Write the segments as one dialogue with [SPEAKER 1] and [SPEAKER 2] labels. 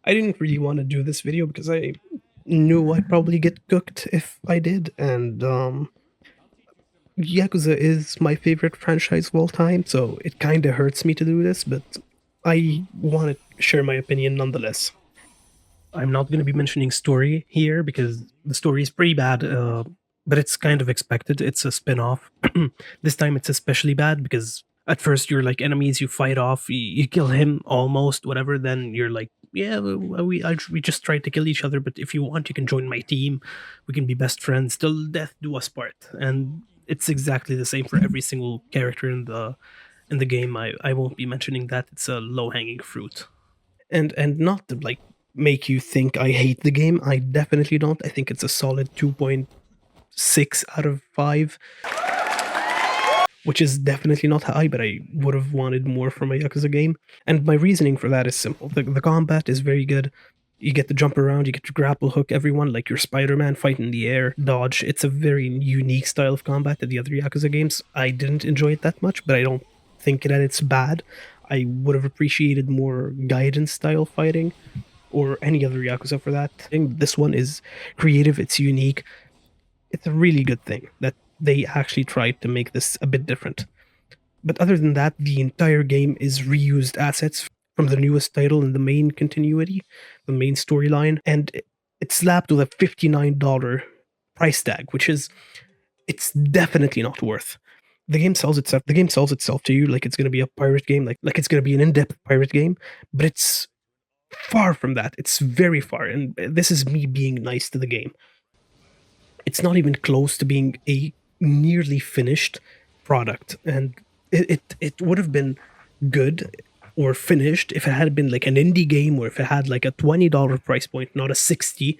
[SPEAKER 1] I didn't really want to do this video because I knew I'd probably get cooked if I did, and Yakuza is my favorite franchise of all time, so it kind of hurts me to do this, but I want to share my opinion nonetheless. I'm not going to be mentioning story here because the story is pretty bad, but it's kind of expected. It's a spin-off. This time it's especially bad because at first you're like enemies, you fight off, you kill him almost, whatever. Then you're like, yeah, we just tried to kill each other, but if you want, you can join my team. We can be best friends till death do us part. And it's exactly the same for every single character in the game. I won't be mentioning that. It's a low-hanging fruit. And not to like make you think I hate the game. I definitely don't. I think it's a solid 2.6 out of 5, which is definitely not high, but I would have wanted more from a Yakuza game. And my reasoning for that is simple. The combat is very good. You get to jump around, you get to grapple hook everyone like your Spider-Man, fight in the air, dodge. It's a very unique style of combat that the other Yakuza games. I didn't enjoy it that much, but I don't think that it's bad. I would have appreciated more guidance style fighting, or any other Yakuza for that. I think this one is creative, it's unique. It's a really good thing that they actually tried to make this a bit different. But other than that, the entire game is reused assets from the newest title in the main continuity, the main storyline, and it's slapped with a $59 price tag, which is it's definitely not worth. The game sells itself. The game sells itself to you like it's going to be a pirate game, like it's going to be an in-depth pirate game, but it's far from that. It's very far, and this is me being nice to the game. It's not even close to being a nearly finished product, and it would have been good or finished if it had been like an indie game, or if it had like a $20 price point, not a 60.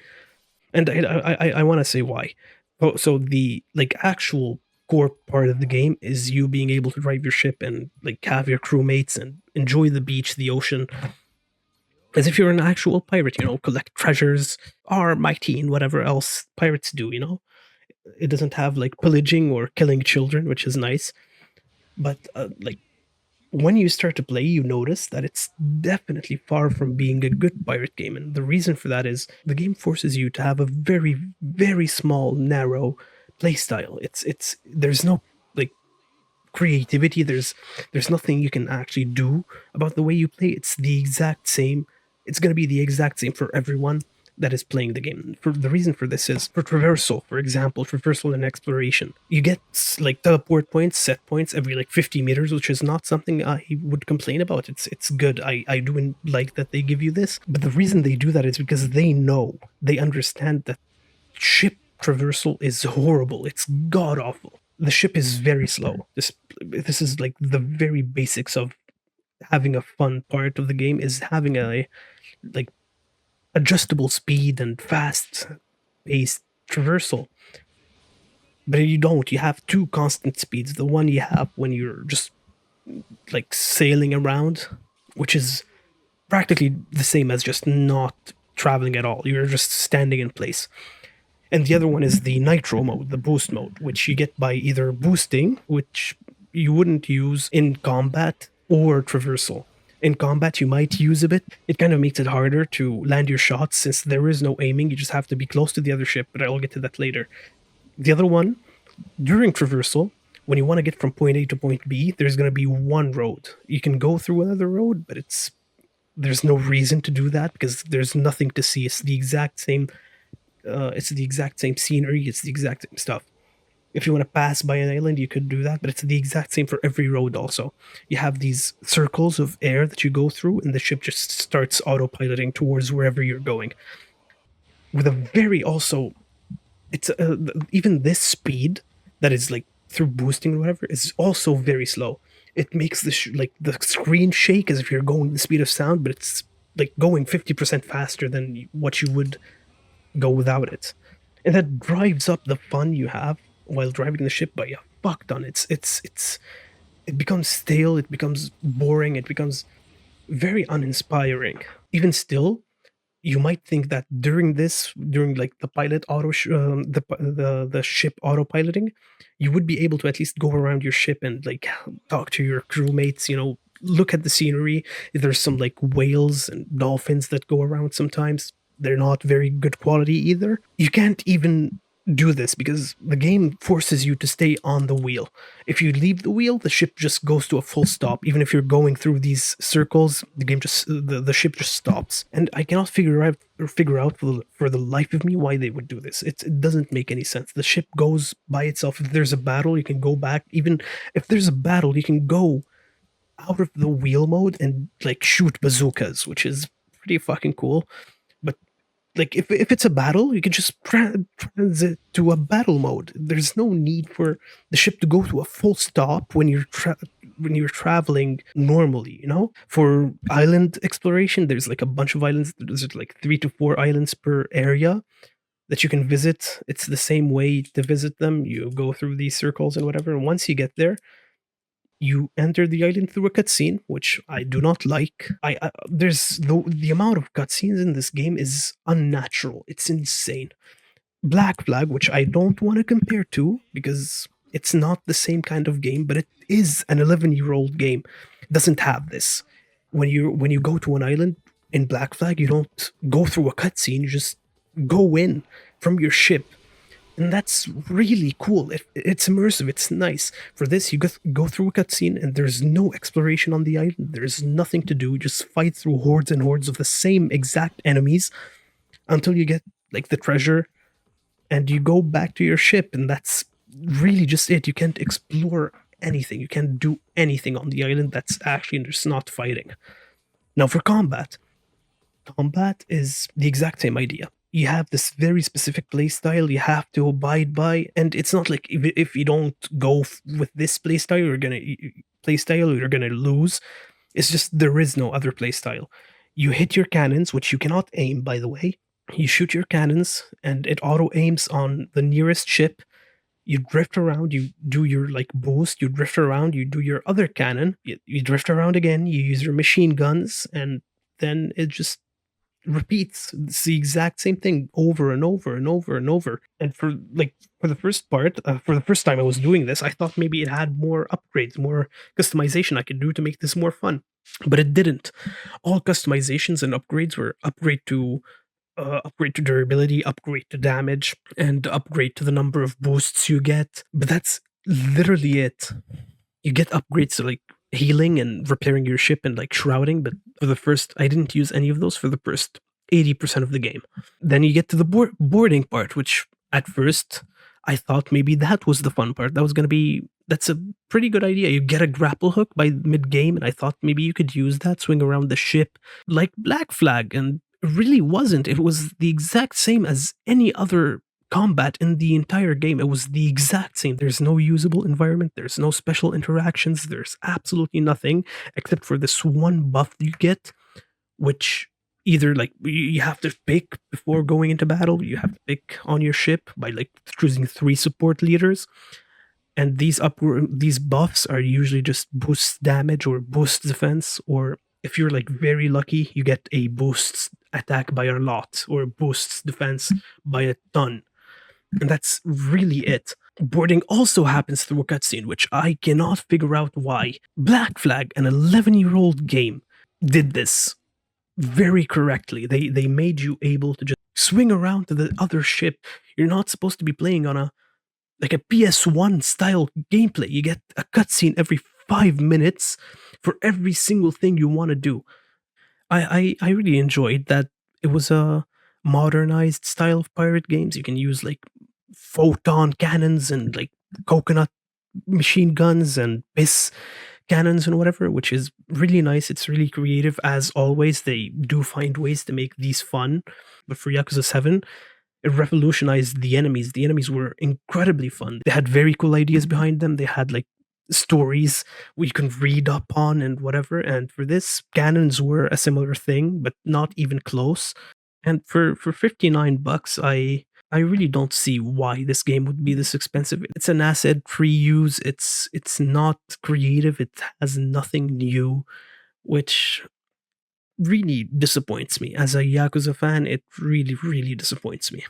[SPEAKER 1] And I want to say why. So the like actual core part of the game is you being able to drive your ship and like have your crewmates and enjoy the beach, the ocean, as if you're an actual pirate, collect treasures, or mighty and whatever else pirates do, It doesn't have like pillaging or killing children, which is nice. But like when you start to play, you notice that it's definitely far from being a good pirate game. And the reason for that is the game forces you to have a very, very small, narrow play style. There's no like creativity, there's nothing you can actually do about the way you play. It's going to be the exact same for everyone that is playing the game. For the reason for this is for traversal, for example, traversal and exploration. You get like teleport points, set points every like 50 meters, which is not something I would complain about. It's good. I do like that they give you this. But the reason they do that is because they understand that ship traversal is horrible. It's god awful. The ship is very slow. This is like the very basics of having a fun part of the game, is having a like adjustable speed and fast paced traversal. But you don't. You have two constant speeds. The one you have when you're just like sailing around, which is practically the same as just not traveling at all. You're just standing in place. And the other one is the nitro mode, the boost mode, which you get by either boosting, which you wouldn't use in combat, or traversal. In combat, you might use a bit. It kind of makes it harder to land your shots since there is no aiming. You just have to be close to the other ship, but I'll get to that later. The other one, during traversal, when you want to get from point A to point B, there's going to be one road. You can go through another road, but there's no reason to do that because there's nothing to see. It's the exact same. It's the exact same scenery. It's the exact same stuff. If you want to pass by an island, you could do that, but it's the exact same for every road also. You have these circles of air that you go through, and the ship just starts autopiloting towards wherever you're going. With a very also, it's even this speed that is like through boosting or whatever is also very slow. It makes like the screen shake as if you're going the speed of sound, but it's like going 50% faster than what you would go without it. And that drives up the fun you have while driving the ship by a fuck ton. It becomes stale, it becomes boring, it becomes very uninspiring. Even still, you might think that during like the pilot the ship autopiloting, you would be able to at least go around your ship and like talk to your crewmates, look at the scenery. There's some like whales and dolphins that go around sometimes. They're not very good quality either. You can't even do this because the game forces you to stay on the wheel. If you leave the wheel, the ship just goes to a full stop. Even if you're going through these circles, the ship just stops. And I cannot figure out for the life of me why they would do this. It doesn't make any sense. The ship goes by itself. If there's a battle, you can go back. Even if there's a battle, you can go out of the wheel mode and like shoot bazookas, which is pretty fucking cool. But like if it's a battle, you can just transit to a battle mode. There's no need for the ship to go to a full stop when when you're traveling normally. For island exploration, there's like a bunch of islands. There's like 3 to 4 islands per area that you can visit. It's the same way to visit them. You go through these circles and whatever. And once you get there, you enter the island through a cutscene, which I do not like. I there's the amount of cutscenes in this game is unnatural. It's insane. Black Flag, which I don't want to compare to because it's not the same kind of game, but it is an 11-year-old game. Doesn't have this. When you go to an island in Black Flag, you don't go through a cutscene. You just go in from your ship, and that's really cool. It's immersive. It's nice. For this, you go through a cutscene, and there's no exploration on the island. There's nothing to do. You just fight through hordes and hordes of the same exact enemies until you get like the treasure, and you go back to your ship, and that's really just it. You can't explore anything. You can't do anything on the island that's actually just not fighting. Now, for combat is the exact same idea. You have this very specific playstyle you have to abide by, and it's not like if you don't go with this playstyle, you're gonna lose. It's just there is no other playstyle. You hit your cannons, which you cannot aim, by the way. You shoot your cannons, and it auto aims on the nearest ship. You drift around, you do your like boost, you drift around, you do your other cannon, you drift around again, you use your machine guns, and then it just repeats. It's the exact same thing over and over and over and over. And for the first part, for the first time I was doing this, I thought maybe it had more upgrades, more customization I could do to make this more fun, but it didn't. All customizations and upgrades were upgrade to durability, upgrade to damage, and upgrade to the number of boosts you get. But that's literally it. You get upgrades to like healing and repairing your ship and like shrouding, but I didn't use any of those for the first 80% of the game. Then you get to the boarding part, which at first I thought maybe that was the fun part. That's a pretty good idea. You get a grapple hook by mid game, and I thought maybe you could use that, swing around the ship like Black Flag, and it really wasn't. It was the exact same as any other combat in the entire game. It was the exact same. There's no usable environment, there's no special interactions, there's absolutely nothing except for this one buff you get, which either like you have to pick before going into battle. You have to pick on your ship by like choosing 3 support leaders, and these buffs are usually just boosts damage or boosts defense, or if you're like very lucky, you get a boosts attack by a lot or boosts defense by a ton. And that's really it. Boarding also happens through a cutscene, which I cannot figure out why. Black Flag, an 11-year-old game, did this very correctly. They made you able to just swing around to the other ship. You're not supposed to be playing on a PS1 style gameplay. You get a cutscene every 5 minutes for every single thing you want to do. I really enjoyed that it was a modernized style of pirate games. You can use like photon cannons and like coconut machine guns and piss cannons and whatever, which is really nice. It's really creative as always. They do find ways to make these fun. But for Yakuza 7, it revolutionized the enemies. The enemies were incredibly fun. They had very cool ideas behind them. They had like stories we can read up on and whatever. And for this, cannons were a similar thing, but not even close. And for $59, I really don't see why this game would be this expensive. It's an asset free use. It's not creative. It has nothing new, which really disappoints me. As a Yakuza fan, it really, really disappoints me.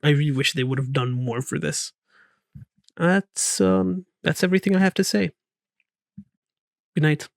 [SPEAKER 1] I really wish they would have done more for this. That's everything I have to say. Good night.